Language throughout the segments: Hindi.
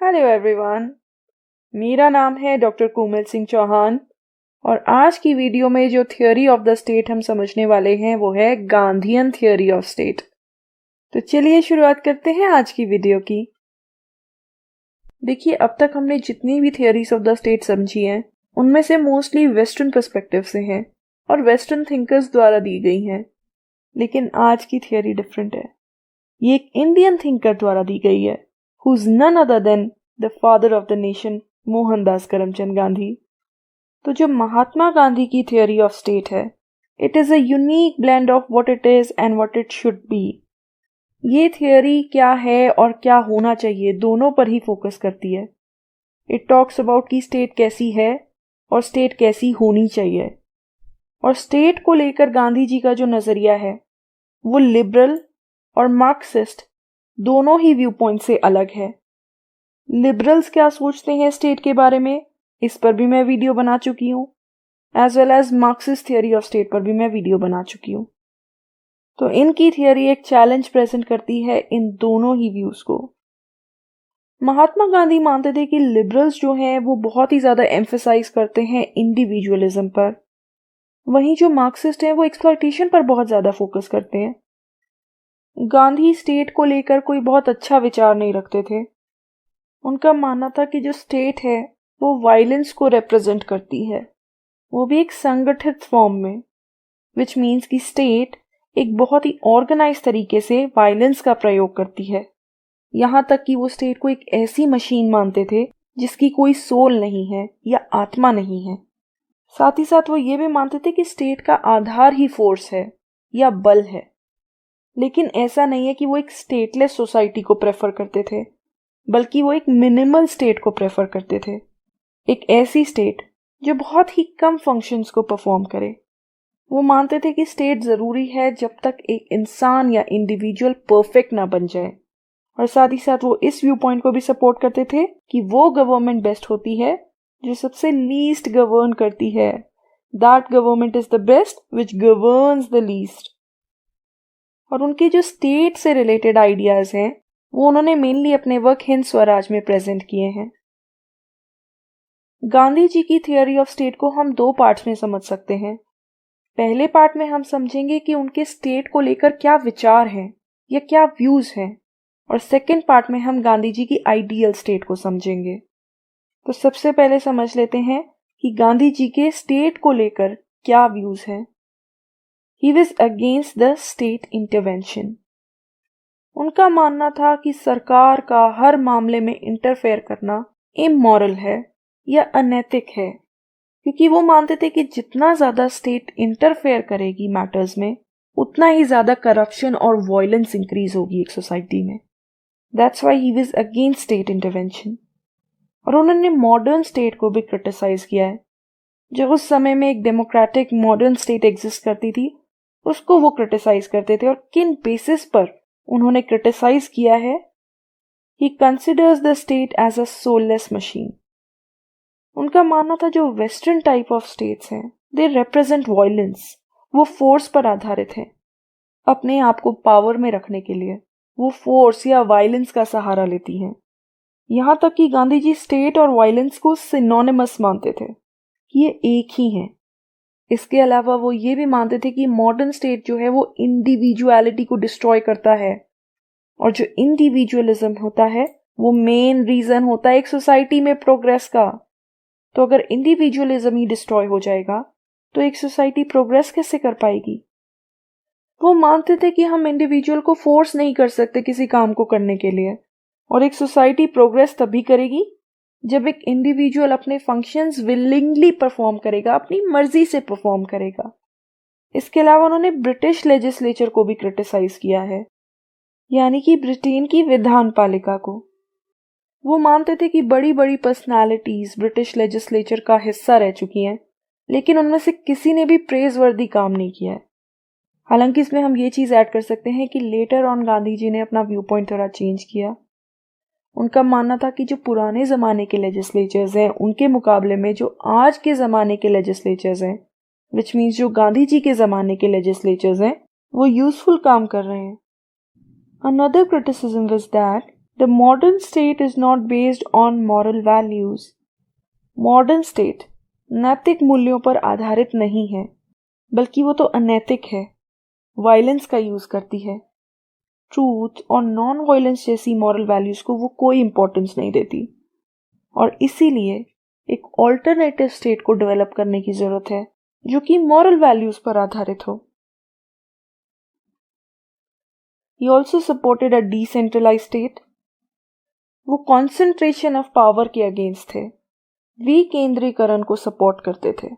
Hello everyone. मेरा नाम है डॉक्टर कोमल सिंह चौहान और आज की वीडियो में जो थ्योरी ऑफ द स्टेट हम समझने वाले हैं वो है गांधीयन थ्योरी ऑफ स्टेट। तो चलिए शुरुआत करते हैं आज की वीडियो की। देखिए, अब तक हमने जितनी भी थ्योरीज ऑफ द स्टेट समझी हैं उनमें से मोस्टली वेस्टर्न पर्सपेक्टिव से हैं और वेस्टर्न थिंकर्स द्वारा दी गई हैं। लेकिन आज की थ्योरी डिफरेंट है। ये एक इंडियन थिंकर द्वारा दी गई है, who is none other than the father of the nation, Mohandas Karamchand Gandhi. तो जो महात्मा गांधी की थ्योरी ऑफ स्टेट है, it is a unique blend of what it is and what it should be. ये थ्योरी क्या है और क्या होना चाहिए दोनों पर ही फोकस करती है। इट टॉक्स अबाउट कि स्टेट कैसी है और स्टेट कैसी होनी चाहिए। और स्टेट को लेकर गांधी जी का जो नजरिया है वो लिबरल और मार्क्सिस्ट दोनों ही व्यू पॉइंट से अलग है। लिबरल्स क्या सोचते हैं स्टेट के बारे में, इस पर भी मैं वीडियो बना चुकी हूँ, as well as Marxist theory of state पर भी मैं वीडियो बना चुकी हूँ। तो इनकी थियोरी एक चैलेंज प्रेजेंट करती है इन दोनों ही व्यूज को। महात्मा गांधी मानते थे कि लिबरल्स जो हैं वो बहुत ही ज्यादा एम्फेसाइज करते हैं इंडिविजुअलिज्म पर, वहीं जो मार्क्सिस्ट हैं वो एक्सप्लॉयटेशन पर बहुत ज्यादा फोकस करते हैं। गांधी स्टेट को लेकर कोई बहुत अच्छा विचार नहीं रखते थे। उनका मानना था कि जो स्टेट है वो वायलेंस को रिप्रेजेंट करती है, वो भी एक संगठित फॉर्म में, विच मीन्स कि स्टेट एक बहुत ही ऑर्गेनाइज तरीके से वायलेंस का प्रयोग करती है। यहाँ तक कि वो स्टेट को एक ऐसी मशीन मानते थे जिसकी कोई सोल नहीं है या आत्मा नहीं है। साथ ही साथ वो ये भी मानते थे कि स्टेट का आधार ही फोर्स है या बल है। लेकिन ऐसा नहीं है कि वो एक स्टेटलेस सोसाइटी को प्रेफर करते थे, बल्कि वो एक मिनिमल स्टेट को प्रेफर करते थे। एक ऐसी स्टेट जो बहुत ही कम फंक्शंस को परफॉर्म करे। वो मानते थे कि स्टेट जरूरी है जब तक एक इंसान या इंडिविजुअल परफेक्ट ना बन जाए। और साथ ही साथ वो इस व्यू पॉइंट को भी सपोर्ट करते थे कि वो गवर्नमेंट बेस्ट होती है जो सबसे लीस्ट गवर्न करती है। That government is the best which governs the least. और उनके जो स्टेट से रिलेटेड आइडियाज हैं वो उन्होंने मेनली अपने वर्क हिंद स्वराज में प्रेजेंट किए हैं। गांधी जी की थियोरी ऑफ स्टेट को हम दो पार्ट्स में समझ सकते हैं। पहले पार्ट में हम समझेंगे कि उनके स्टेट को लेकर क्या विचार हैं या क्या व्यूज हैं, और सेकंड पार्ट में हम गांधी जी की आइडियल स्टेट को समझेंगे। तो सबसे पहले समझ लेते हैं कि गांधी जी के स्टेट को लेकर क्या व्यूज हैं। He was against the state intervention. उनका मानना था कि सरकार का हर मामले में इंटरफेयर करना इमोरल है या अनैतिक है, क्योंकि वो मानते थे कि जितना ज्यादा स्टेट इंटरफेयर करेगी मैटर्स में उतना ही ज्यादा करप्शन और वायलेंस इंक्रीज होगी एक सोसाइटी में। That's why he was against state intervention. और उन्होंने मॉडर्न स्टेट को भी क्रिटिसाइज किया है। जो उस समय में एक डेमोक्रेटिक मॉडर्न स्टेट एग्जिस्ट करती थी उसको वो क्रिटिसाइज करते थे। और किन बेसिस पर उन्होंने क्रिटिसाइज किया है? He considers the state as a soulless machine. उनका मानना था जो वेस्टर्न टाइप ऑफ स्टेट्स हैं दे रिप्रेजेंट वायलेंस। वो फोर्स पर आधारित है। अपने आप को पावर में रखने के लिए वो फोर्स या वायलेंस का सहारा लेती हैं। यहाँ तक कि गांधी जी स्टेट और वायलेंस को सिनोनिमस मानते थे कि ये एक ही हैं। इसके अलावा वो ये भी मानते थे कि मॉडर्न स्टेट जो है वो इंडिविजुअलिटी को डिस्ट्रॉय करता है, और जो इंडिविजुअलिज्म होता है वो मेन रीजन होता है एक सोसाइटी में प्रोग्रेस का। तो अगर इंडिविजुअलिज्म ही डिस्ट्रॉय हो जाएगा तो एक सोसाइटी प्रोग्रेस कैसे कर पाएगी? वो मानते थे कि हम इंडिविजुअल को फोर्स नहीं कर सकते किसी काम को करने के लिए, और एक सोसाइटी प्रोग्रेस तभी करेगी जब एक इंडिविजुअल अपने फंक्शंस विलिंगली परफॉर्म करेगा, अपनी मर्जी से परफॉर्म करेगा। इसके अलावा उन्होंने ब्रिटिश लेजिस्लेचर को भी क्रिटिसाइज किया है, यानी कि ब्रिटेन की विधान पालिका को। वो मानते थे कि बड़ी बड़ी पर्सनालिटीज ब्रिटिश लेजिस्लेचर का हिस्सा रह चुकी हैं, लेकिन उनमें से किसी ने भी प्रेजवर्दी काम नहीं किया है। हालांकि इसमें हम ये चीज ऐड कर सकते हैं कि लेटर ऑन गांधी जी ने अपना व्यू पॉइंट थोड़ा चेंज किया। उनका मानना था कि जो पुराने ज़माने के लेजिस्लेचर्स हैं उनके मुकाबले में जो आज के ज़माने के लेजिस्लेचर्स हैं, विच मीन्स जो गांधी जी के ज़माने के लेजिस्लेचर्स हैं, वो यूजफुल काम कर रहे हैं। Another criticism was that The modern state is not based on moral values. Modern state नैतिक मूल्यों पर आधारित नहीं है, बल्कि वो तो अनैतिक है, वायलेंस का यूज करती है। ट्रूथ और नॉन वायलेंस जैसी मॉरल वैल्यूज को वो कोई इंपॉर्टेंस नहीं देती, और इसीलिए एक ऑल्टरनेटिव स्टेट को डेवलप करने की जरूरत है जो कि मॉरल वैल्यूज पर आधारित हो। He also supported a decentralized state. वो कॉन्सेंट्रेशन ऑफ पावर के अगेंस्ट थे, विकेंद्रीकरण को सपोर्ट करते थे।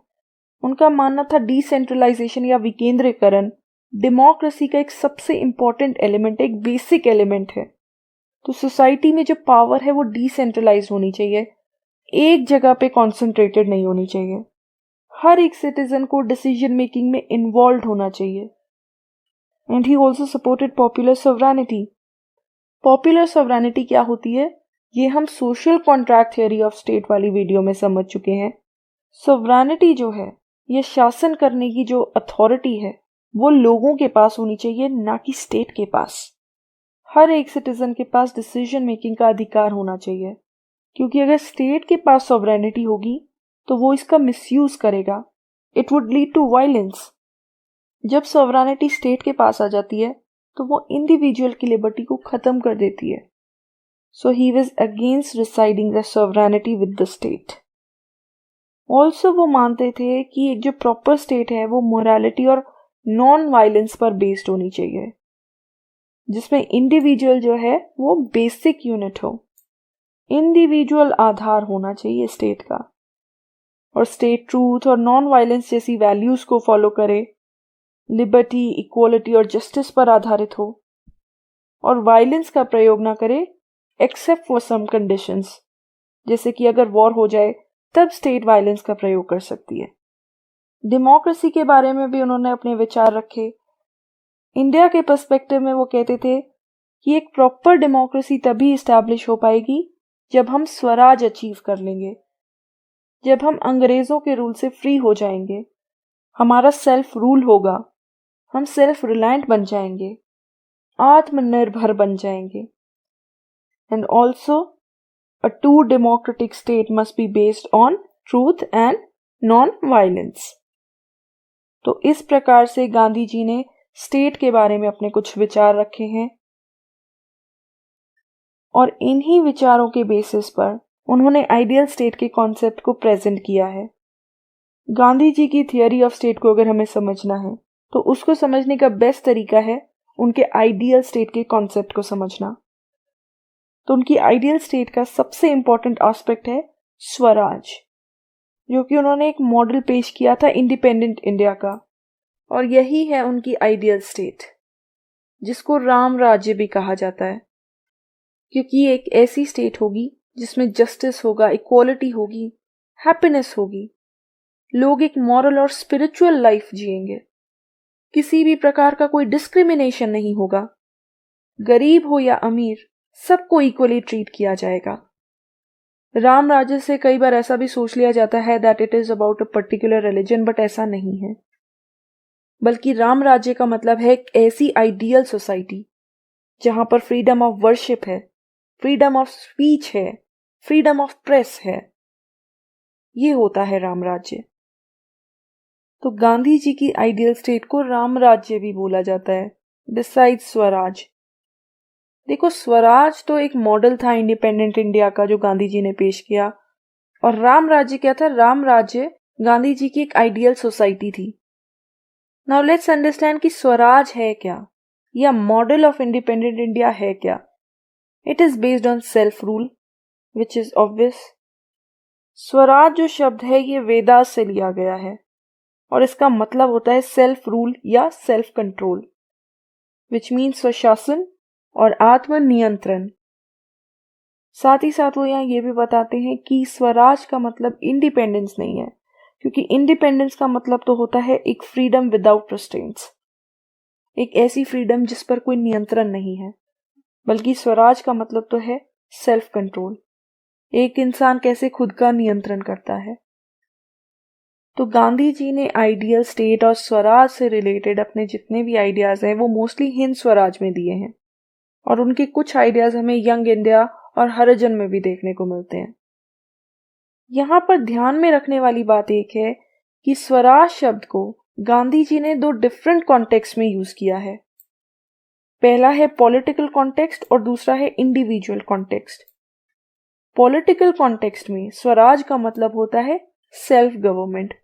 उनका मानना था डिसेंट्रलाइजेशन या विकेंद्रीकरण डेमोक्रेसी का एक सबसे इंपॉर्टेंट एलिमेंट, एक बेसिक एलिमेंट है। तो सोसाइटी में जो पावर है वो डिसेंट्रलाइज होनी चाहिए, एक जगह पे कॉन्सेंट्रेटेड नहीं होनी चाहिए। हर एक सिटीजन को डिसीजन मेकिंग में इन्वॉल्व होना चाहिए। And he also supported popular sovereignty. Popular sovereignty क्या होती है, ये हम social contract theory of state वाली वीडियो में समझ चुके हैं। सोवरेनिटी जो है, ये शासन करने की जो अथॉरिटी है वो लोगों के पास होनी चाहिए, ना कि स्टेट के पास। हर एक सिटीजन के पास डिसीजन मेकिंग का अधिकार होना चाहिए, क्योंकि अगर स्टेट के पास सोवरेनिटी होगी तो वो इसका मिसयूज करेगा। It would lead to violence. जब सोवरेनिटी स्टेट के पास आ जाती है तो वो इंडिविजुअल की लिबर्टी को खत्म कर देती है। So he was against residing the sovereignty with the state. Also वो मानते थे कि एक जो प्रॉपर स्टेट है वो मोरालिटी और नॉन वायलेंस पर बेस्ड होनी चाहिए, जिसमें इंडिविजुअल जो है वो बेसिक यूनिट हो। इंडिविजुअल आधार होना चाहिए स्टेट का, और स्टेट ट्रूथ और नॉन वायलेंस जैसी वैल्यूज को फॉलो करे, लिबर्टी, इक्वालिटी और जस्टिस पर आधारित हो, और वायलेंस का प्रयोग ना करे एक्सेप्ट फॉर सम कंडीशंस, जैसे कि अगर वॉर हो जाए तब स्टेट वायलेंस का प्रयोग कर सकती है। डेमोक्रेसी के बारे में भी उन्होंने अपने विचार रखे। इंडिया के पर्सपेक्टिव में वो कहते थे कि एक प्रॉपर डेमोक्रेसी तभी इस्टेब्लिश हो पाएगी जब हम स्वराज अचीव कर लेंगे, जब हम अंग्रेजों के रूल से फ्री हो जाएंगे, हमारा सेल्फ रूल होगा, हम सेल्फ रिलायंट बन जाएंगे, आत्मनिर्भर बन जाएंगे। And also a true democratic state must be based on truth and non-violence. तो इस प्रकार से गांधी जी ने स्टेट के बारे में अपने कुछ विचार रखे हैं, और इन्हीं विचारों के बेसिस पर उन्होंने आइडियल स्टेट के कॉन्सेप्ट को प्रेजेंट किया है। गांधी जी की थियोरी ऑफ स्टेट को अगर हमें समझना है तो उसको समझने का बेस्ट तरीका है उनके आइडियल स्टेट के कॉन्सेप्ट को समझना। तो उनकी आइडियल स्टेट का सबसे इंपॉर्टेंट एस्पेक्ट है स्वराज, जो कि उन्होंने एक मॉडल पेश किया था इंडिपेंडेंट इंडिया का, और यही है उनकी आइडियल स्टेट, जिसको राम राज्य भी कहा जाता है, क्योंकि ये एक ऐसी स्टेट होगी जिसमें जस्टिस होगा, इक्वालिटी होगी, हैप्पीनेस होगी, लोग एक मॉरल और स्पिरिचुअल लाइफ जिएंगे, किसी भी प्रकार का कोई डिस्क्रिमिनेशन नहीं होगा, गरीब हो या अमीर सबको इक्वली ट्रीट किया जाएगा। राम राज्य से कई बार ऐसा भी सोच लिया जाता है that it is about a particular religion, but ऐसा नहीं है, बल्कि राम राज्य का मतलब है एक ऐसी आइडियल सोसाइटी जहां पर फ्रीडम ऑफ वर्शिप है, फ्रीडम ऑफ स्पीच है, फ्रीडम ऑफ प्रेस है। ये होता है राम राज्य। तो गांधी जी की आइडियल स्टेट को राम राज्य भी बोला जाता है, बिसाइड्स स्वराज। देखो, स्वराज तो एक मॉडल था इंडिपेंडेंट इंडिया का जो गांधी जी ने पेश किया, और राम राज्य क्या था? राम राज्य गांधी जी की एक आइडियल सोसाइटी थी। नाउ लेट्स अंडरस्टैंड कि स्वराज है क्या, या मॉडल ऑफ इंडिपेंडेंट इंडिया है क्या। It is based on self rule, which is obvious. Swaraj जो शब्द है ये वेदास से लिया गया है, और इसका मतलब होता है सेल्फ रूल या सेल्फ कंट्रोल, विच मीन्स स्वशासन और आत्मनियंत्रण। साथ ही साथ वो यहाँ ये भी बताते हैं कि स्वराज का मतलब इंडिपेंडेंस नहीं है, क्योंकि इंडिपेंडेंस का मतलब तो होता है एक फ्रीडम विदाउट रिस्ट्रेंट्स, एक ऐसी फ्रीडम जिस पर कोई नियंत्रण नहीं है, बल्कि स्वराज का मतलब तो है सेल्फ कंट्रोल, एक इंसान कैसे खुद का नियंत्रण करता है। तो गांधी जी ने आइडियल स्टेट और स्वराज से रिलेटेड अपने जितने भी आइडियाज हैं वो मोस्टली हिंद स्वराज में दिए हैं। और उनके कुछ आइडियाज हमें यंग इंडिया और हरिजन में भी देखने को मिलते हैं। यहाँ पर ध्यान में रखने वाली बात एक है कि स्वराज शब्द को गांधी जी ने 2 डिफरेंट कॉन्टेक्स्ट में यूज किया है। पहला है पॉलिटिकल कॉन्टेक्स्ट और दूसरा है इंडिविजुअल कॉन्टेक्स्ट। पॉलिटिकल कॉन्टेक्स्ट में स्वराज का मतलब होता है सेल्फ गवर्नमेंट,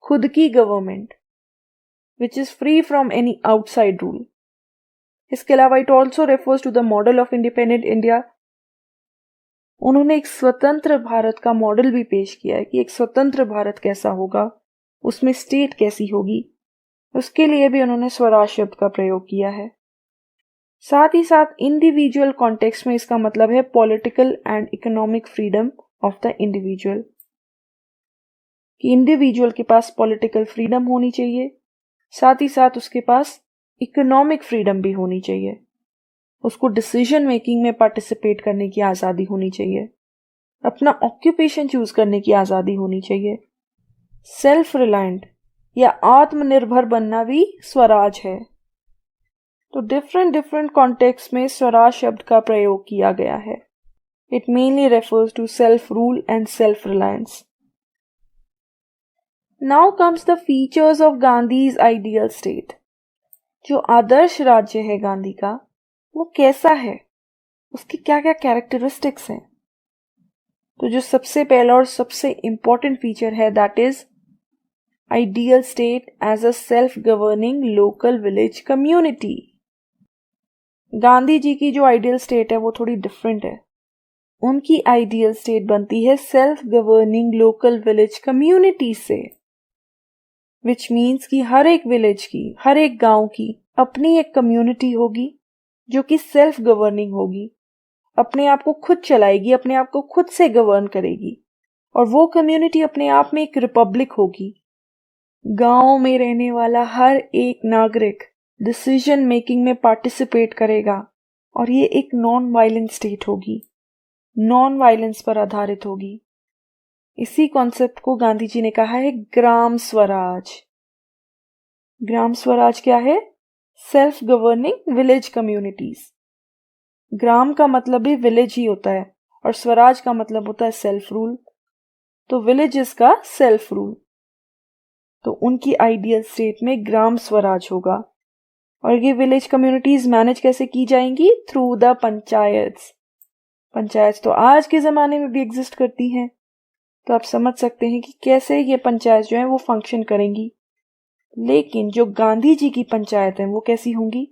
खुद की government, which is free from any outside rule. इसके अलावा it also refers to the model of independent India. उन्होंने एक स्वतंत्र भारत का मॉडल भी पेश किया है कि एक स्वतंत्र भारत कैसा होगा, उसमें स्टेट कैसी होगी, उसके लिए भी उन्होंने स्वराज शब्द का प्रयोग किया है। साथ ही साथ इंडिविजुअल कॉन्टेक्स्ट में इसका मतलब है political and economic freedom of the individual, कि इंडिविजुअल के पास पॉलिटिकल फ्रीडम होनी चाहिए, साथ ही साथ उसके पास इकोनॉमिक फ्रीडम भी होनी चाहिए, उसको डिसीजन मेकिंग में पार्टिसिपेट करने की आज़ादी होनी चाहिए, अपना ऑक्यूपेशन चूज करने की आज़ादी होनी चाहिए। सेल्फ रिलायंट या आत्मनिर्भर बनना भी स्वराज है। तो डिफरेंट कॉन्टेक्स्ट में स्वराज शब्द का प्रयोग किया गया है। It mainly refers to self rule and self reliance. Now comes the features of Gandhi's ideal state. जो आदर्श राज्य है गांधी का, वो कैसा है, उसकी क्या क्या कैरेक्टरिस्टिक्स हैं। तो जो सबसे पहला और सबसे इंपॉर्टेंट फीचर है that is ideal state as a self governing local village community. Gandhi ji की जो आइडियल स्टेट है वो थोड़ी डिफरेंट है। उनकी आइडियल स्टेट बनती है self governing local village community से, विच मीन्स कि हर एक विलेज की, हर एक गांव की अपनी एक कम्युनिटी होगी जो कि सेल्फ गवर्निंग होगी, अपने आप को खुद चलाएगी, अपने आप को खुद से गवर्न करेगी, और वो कम्युनिटी अपने आप में एक रिपब्लिक होगी। गांव में रहने वाला हर एक नागरिक डिसीजन मेकिंग में पार्टिसिपेट करेगा, और ये एक नॉन वायलेंट स्टेट होगी, नॉन वायलेंस पर आधारित होगी। इसी कॉन्सेप्ट को गांधी जी ने कहा है ग्राम स्वराज। ग्राम स्वराज क्या है? Self governing village communities. ग्राम का मतलब भी विलेज ही होता है और स्वराज का मतलब होता है सेल्फ रूल। तो विलेजेस का सेल्फ रूल, तो उनकी आइडियल स्टेट में ग्राम स्वराज होगा। और ये विलेज कम्युनिटीज मैनेज कैसे की जाएंगी? Through the panchayats. पंचायत तो आज के जमाने में भी एग्जिस्ट करती हैं, तो आप समझ सकते हैं कि कैसे ये पंचायत जो है वो फंक्शन करेंगी। लेकिन जो गांधी जी की पंचायत है वो कैसी होंगी?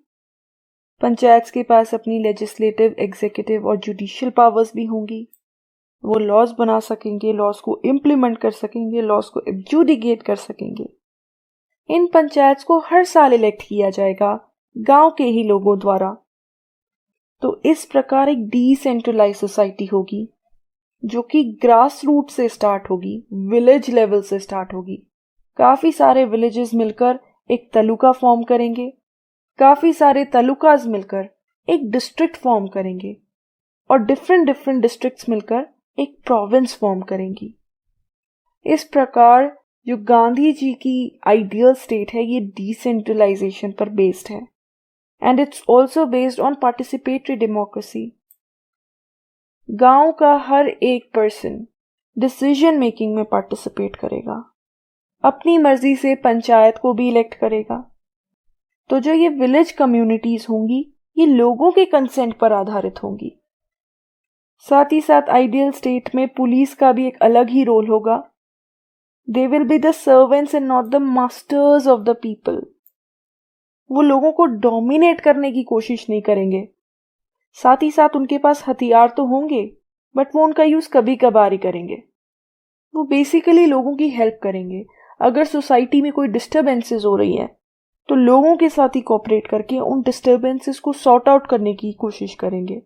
पंचायत के पास अपनी लेजिस्लेटिव, एग्जीक्यूटिव और जुडिशियल पावर्स भी होंगी। वो लॉज बना सकेंगे, लॉज को इम्प्लीमेंट कर सकेंगे, लॉज को एडजुडिकेट कर सकेंगे। इन पंचायत को हर साल इलेक्ट किया जाएगा गांव के ही लोगों द्वारा। तो इस प्रकार एक डिसेंट्रलाइज सोसाइटी होगी जो कि ग्रास रूट से स्टार्ट होगी, विलेज लेवल से स्टार्ट होगी। काफी सारे विलेजेस मिलकर एक तालुका फॉर्म करेंगे, काफी सारे तालुकाज मिलकर एक डिस्ट्रिक्ट फॉर्म करेंगे, और डिफरेंट डिस्ट्रिक्ट्स मिलकर एक प्रोविंस फॉर्म करेंगी। इस प्रकार जो गांधी जी की आइडियल स्टेट है ये डिसेंट्रलाइजेशन पर बेस्ड है, and it's also based on participatory democracy. गांव का हर एक पर्सन डिसीजन मेकिंग में पार्टिसिपेट करेगा, अपनी मर्जी से पंचायत को भी इलेक्ट करेगा। तो जो ये विलेज कम्युनिटीज होंगी ये लोगों के कंसेंट पर आधारित होंगी। साथ ही साथ आइडियल स्टेट में पुलिस का भी एक अलग ही रोल होगा। They will be the servants and not the masters of the people. वो लोगों को डोमिनेट करने की कोशिश नहीं करेंगे। साथ ही साथ उनके पास हथियार तो होंगे, बट वो उनका यूज कभी कभार ही करेंगे। वो बेसिकली लोगों की हेल्प करेंगे। अगर सोसाइटी में कोई डिस्टर्बेंसेस हो रही है तो लोगों के साथ ही कोऑपरेट करके उन डिस्टर्बेंसेस को सॉर्ट आउट करने की कोशिश करेंगे।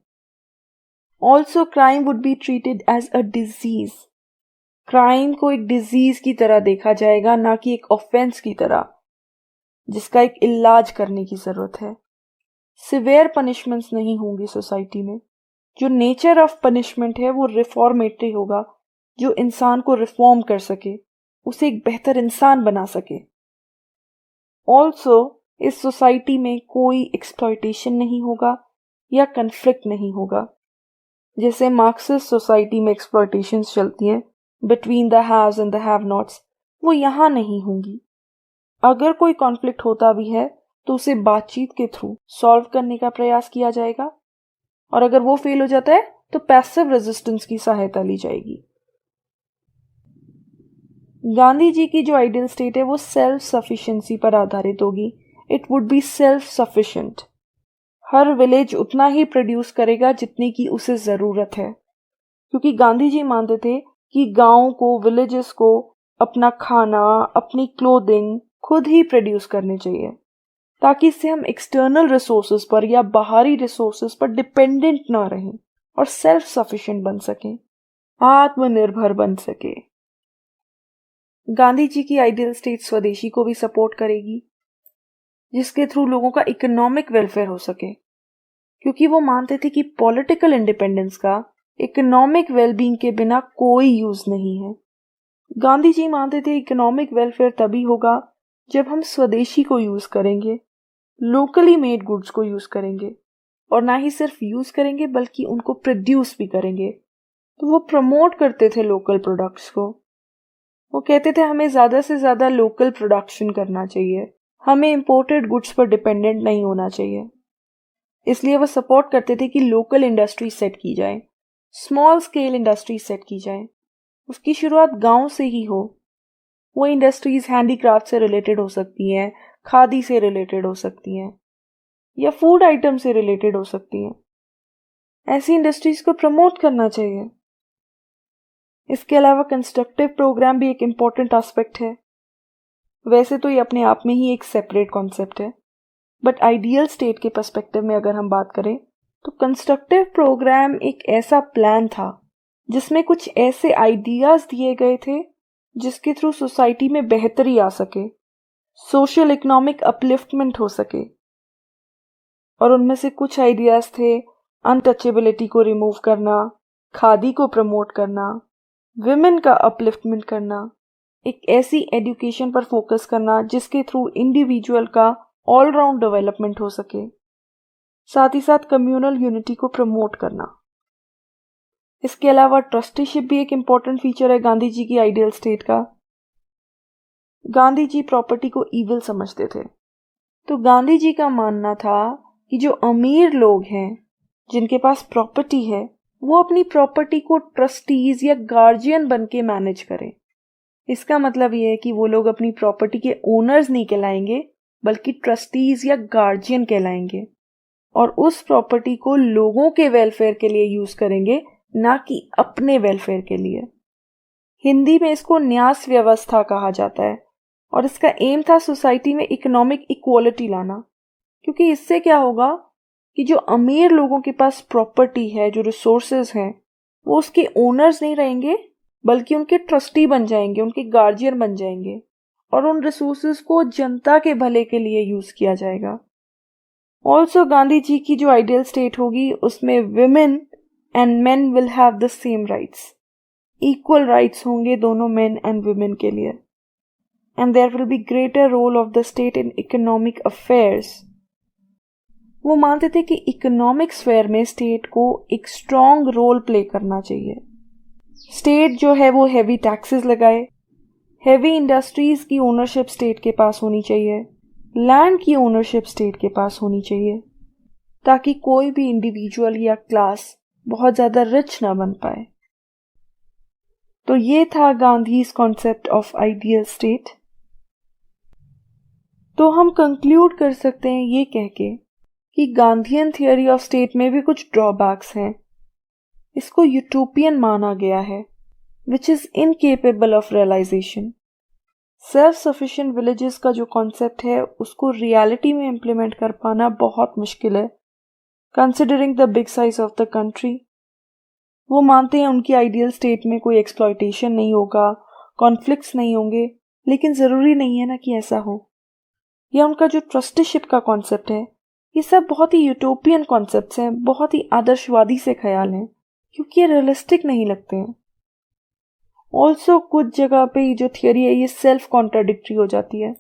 Also crime would be treated as a disease. Crime को एक डिजीज की तरह देखा जाएगा, ना कि एक ऑफेंस की तरह जिसका एक इलाज करने की जरूरत है। सिवियर पनिशमेंट्स नहीं होंगी सोसाइटी में। जो नेचर ऑफ पनिशमेंट है वो रिफॉर्मेटरी होगा, जो इंसान को रिफॉर्म कर सके, उसे एक बेहतर इंसान बना सके। ऑल्सो इस सोसाइटी में कोई एक्सप्लॉयटेशन नहीं होगा, या कन्फ्लिक्ट नहीं होगा। जैसे मार्क्सिस्ट सोसाइटी में एक्सप्लॉयटेशंस चलती हैं between the haves and the have nots, वो यहाँ नहीं होंगी। अगर कोई कॉन्फ्लिक्ट होता भी है तो उसे बातचीत के थ्रू सॉल्व करने का प्रयास किया जाएगा, और अगर वो फेल हो जाता है तो पैसिव रेजिस्टेंस की सहायता ली जाएगी। गांधी जी की जो आइडियल स्टेट है वो सेल्फ सफिशिएंसी पर आधारित होगी। It would be self sufficient. Her village उतना ही प्रोड्यूस करेगा जितनी की उसे जरूरत है, क्योंकि गांधी जी मानते थे कि गांव को, विलेजेस को अपना खाना, अपनी क्लोथिंग खुद ही प्रोड्यूस करने चाहिए, ताकि इससे हम एक्सटर्नल रिसोर्सेज पर या बाहरी रिसोर्सेज पर डिपेंडेंट ना रहें और सेल्फ सफिशिएंट बन सकें, आत्मनिर्भर बन सके। गांधी जी की आइडियल स्टेट स्वदेशी को भी सपोर्ट करेगी, जिसके थ्रू लोगों का इकोनॉमिक वेलफेयर हो सके, क्योंकि वो मानते थे कि पॉलिटिकल इंडिपेंडेंस का इकोनॉमिक वेलबींग के बिना कोई यूज नहीं है। गांधी जी मानते थे इकोनॉमिक वेलफेयर तभी होगा जब हम स्वदेशी को यूज करेंगे, लोकली मेड गुड्स को यूज करेंगे, और ना ही सिर्फ यूज करेंगे बल्कि उनको प्रोड्यूस भी करेंगे। तो वो प्रमोट करते थे लोकल प्रोडक्ट्स को। वो कहते थे हमें ज्यादा से ज्यादा लोकल प्रोडक्शन करना चाहिए, हमें इंपोर्टेड गुड्स पर डिपेंडेंट नहीं होना चाहिए। इसलिए वो सपोर्ट करते थे कि लोकल इंडस्ट्री सेट की जाए, स्मॉल स्केल इंडस्ट्री सेट की जाए, उसकी शुरुआत गांव से ही हो। वो इंडस्ट्रीज हैंडीक्राफ्ट से रिलेटेड हो सकती हैं, खादी से रिलेटेड हो सकती हैं, या फूड आइटम से रिलेटेड हो सकती हैं। ऐसी इंडस्ट्रीज को प्रमोट करना चाहिए। इसके अलावा कंस्ट्रक्टिव प्रोग्राम भी एक इम्पॉर्टेंट एस्पेक्ट है। वैसे तो ये अपने आप में ही एक सेपरेट कॉन्सेप्ट है, बट आइडियल स्टेट के पर्सपेक्टिव में अगर हम बात करें तो कंस्ट्रक्टिव प्रोग्राम एक ऐसा प्लान था जिसमें कुछ ऐसे आइडियाज दिए गए थे जिसके थ्रू सोसाइटी में बेहतरी आ सके, सोशल इकोनॉमिक अपलिफ्टमेंट हो सके। और उनमें से कुछ आइडियाज थे अनटचेबिलिटी को रिमूव करना, खादी को प्रमोट करना, विमेन का अपलिफ्टमेंट करना, एक ऐसी एजुकेशन पर फोकस करना जिसके थ्रू इंडिविजुअल का ऑलराउंड डेवलपमेंट हो सके, साथ ही साथ कम्युनल यूनिटी को प्रमोट करना। इसके अलावा ट्रस्टीशिप भी एक इम्पॉर्टेंट फीचर है गांधी जी की आइडियल स्टेट का। गांधी जी प्रॉपर्टी को ईविल समझते थे, तो गांधी जी का मानना था कि जो अमीर लोग हैं जिनके पास प्रॉपर्टी है वो अपनी प्रॉपर्टी को ट्रस्टीज या गार्जियन बन के मैनेज करें। इसका मतलब ये है कि वो लोग अपनी प्रॉपर्टी के ओनर्स नहीं कहलाएंगे बल्कि ट्रस्टीज या गार्जियन कहलाएंगे, और उस प्रॉपर्टी को लोगों के वेलफेयर के लिए यूज करेंगे, ना कि अपने वेलफेयर के लिए। हिंदी में इसको न्यास व्यवस्था कहा जाता है, और इसका एम था सोसाइटी में इकोनॉमिक इक्वालिटी लाना, क्योंकि इससे क्या होगा कि जो अमीर लोगों के पास प्रॉपर्टी है, जो रिसोर्सेज हैं, वो उसके ओनर्स नहीं रहेंगे बल्कि उनके ट्रस्टी बन जाएंगे, उनके गार्जियन बन जाएंगे, और उन रिसोर्सेज को जनता के भले के लिए यूज किया जाएगा। ऑल्सो गांधी जी की जो आइडियल स्टेट होगी उसमें women and men will have the same rights, equal rights होंगे दोनों मेन एंड वुमेन के लिए, and there will be greater role of the state in economic affairs. वो मानते थे कि इकोनॉमिक स्फेयर में स्टेट को एक स्ट्रॉन्ग रोल प्ले करना चाहिए। स्टेट जो है वो हैवी टैक्सेस लगाए, हैवी इंडस्ट्रीज की ओनरशिप स्टेट के पास होनी चाहिए, लैंड की ओनरशिप स्टेट के पास होनी चाहिए, ताकि कोई भी इंडिविजुअल या क्लास बहुत ज्यादा रिच ना बन पाए। तो ये था Gandhi's concept of ideal state. तो हम कंक्लूड कर सकते हैं ये कह के कि गांधीयन थियोरी ऑफ स्टेट में भी कुछ ड्रॉबैक्स हैं। इसको यूटोपियन माना गया है, which is incapable of realisation. Self sufficient villages का जो कॉन्सेप्ट है उसको रियलिटी में इम्प्लीमेंट कर पाना बहुत मुश्किल है, considering the big size of the country. वो मानते हैं उनकी आइडियल स्टेट में कोई एक्सप्लॉयटेशन नहीं होगा, कॉन्फ्लिक्ट्स नहीं होंगे, लेकिन ज़रूरी नहीं है ना कि ऐसा हो। या उनका जो ट्रस्टीशिप का कॉन्सेप्ट है, ये सब बहुत ही यूटोपियन कॉन्सेप्ट्स हैं, बहुत ही आदर्शवादी से ख्याल हैं, क्योंकि ये रियलिस्टिक नहीं लगते हैं। ऑल्सो कुछ जगह पे ये जो थियोरी है ये सेल्फ कॉन्ट्राडिक्टरी हो जाती है।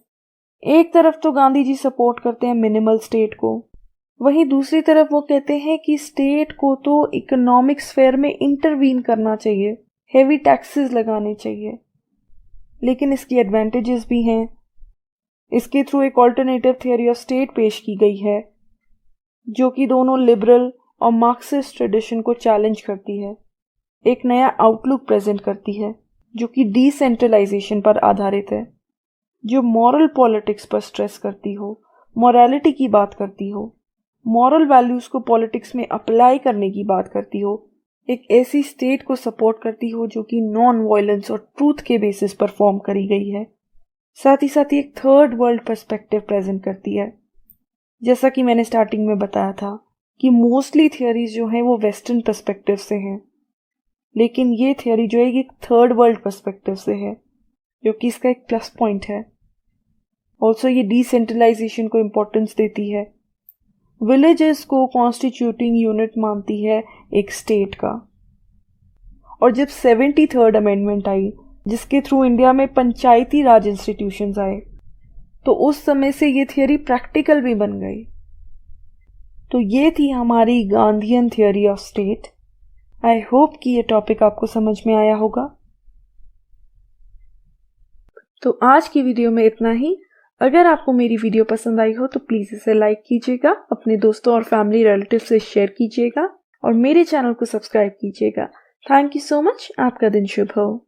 एक तरफ तो गांधी जी सपोर्ट करते हैं मिनिमल स्टेट को, वहीं दूसरी तरफ वो कहते हैं कि स्टेट को तो इकोनॉमिक स्फेयर में इंटरवीन करना चाहिए, हेवी टैक्सेस लगाने चाहिए। लेकिन इसकी एडवांटेजेस भी हैं। इसके थ्रू एक ऑल्टरनेटिव थियोरी ऑफ स्टेट पेश की गई है जो कि दोनों लिबरल और मार्क्सिस्ट ट्रेडिशन को चैलेंज करती है, एक नया आउटलुक प्रेजेंट करती है जो कि डिसेंट्रलाइजेशन पर आधारित है, जो मॉरल पॉलिटिक्स पर स्ट्रेस करती हो, मॉरलिटी की बात करती हो, मॉरल वैल्यूज को पॉलिटिक्स में अप्लाई करने की बात करती हो, एक ऐसी स्टेट को सपोर्ट करती हो जो कि नॉन वायलेंस और ट्रूथ के बेसिस पर फॉर्म करी गई है। साथ ही एक थर्ड वर्ल्ड पर्सपेक्टिव प्रेजेंट करती है। जैसा कि मैंने स्टार्टिंग में बताया था कि मोस्टली थियोरीज जो हैं वो वेस्टर्न पर्सपेक्टिव से हैं, लेकिन ये थियोरी जो है ये थर्ड वर्ल्ड पर्सपेक्टिव से है, जो कि इसका एक प्लस पॉइंट है। ऑल्सो ये डिसेंट्रलाइजेशन को इम्पोर्टेंस देती है, विलेजेस को कॉन्स्टिट्यूटिंग यूनिट मानती है एक स्टेट का। और जब 73rd अमेंडमेंट आई जिसके थ्रू इंडिया में पंचायती राज इंस्टीट्यूशंस आए, तो उस समय से ये थियोरी प्रैक्टिकल भी बन गई। तो ये थी हमारी Gandhian theory of state. I hope कि ये टॉपिक आपको समझ में आया होगा। तो आज की वीडियो में इतना ही। अगर आपको मेरी वीडियो पसंद आई हो तो प्लीज़ इसे लाइक कीजिएगा, अपने दोस्तों और फैमिली रिलेटिव से शेयर कीजिएगा और मेरे चैनल को सब्सक्राइब कीजिएगा। Thank you so much. आपका दिन शुभ हो।